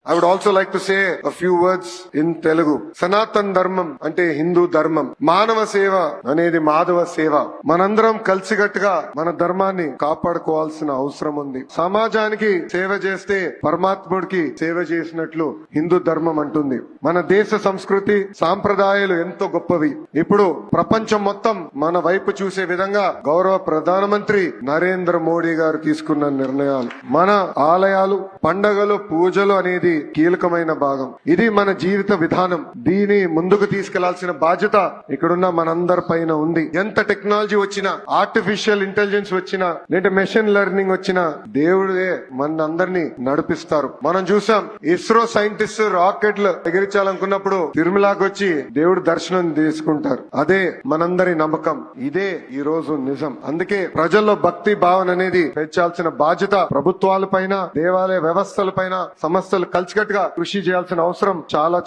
I would also like to say a few words in Telugu. Sanatan ధర్మం అంటే హిందూ ధర్మం, మానవ సేవ అనేది మాధవ సేవ. మనందరం కలిసికట్టుగా మన ధర్మాన్ని కాపాడుకోవాల్సిన అవసరం ఉంది. సమాజానికి సేవ చేస్తే పరమాత్ముడికి సేవ చేసినట్లు హిందూ ధర్మం అంటుంది. మన దేశ సంస్కృతి సాంప్రదాయాలు ఎంతో గొప్పవి. ఇప్పుడు ప్రపంచం మొత్తం మన వైపు చూసే విధంగా గౌరవ ప్రధానమంత్రి నరేంద్ర మోడీ గారు తీసుకున్న నిర్ణయాలు, మన ఆలయాలు, పండగలు, పూజలు అనేది కీలకమైన భాగం. ఇది మన జీవిత విధానం. దీని ముందుకు తీసుకెళ్లాల్సిన బాధ్యత ఇక్కడున్న మనందరి పైన ఉంది. ఎంత టెక్నాలజీ వచ్చినా, ఆర్టిఫిషియల్ ఇంటెలిజెన్స్ వచ్చినా, లేదా మెషిన్ లెర్నింగ్ వచ్చినా దేవుడే మనందరినీ నడిపిస్తారు. మనం చూసాం, ఇస్రో సైంటిస్ట్ రాకెట్లు ఎగిరించాలనుకున్నప్పుడు తిరుమలకి వచ్చి దేవుడు దర్శనం తీసుకుంటారు. అదే మనందరి నమ్మకం. ఇదే ఈ రోజు నిజం. అందుకే ప్రజల్లో భక్తి భావన అనేది పెంచాల్సిన బాధ్యత ప్రభుత్వాల పైన, దేవాలయ వ్యవస్థల పైన, సంస్థలు కలిసికట్టుగా కృషి చేయాల్సిన అవసరం చాలా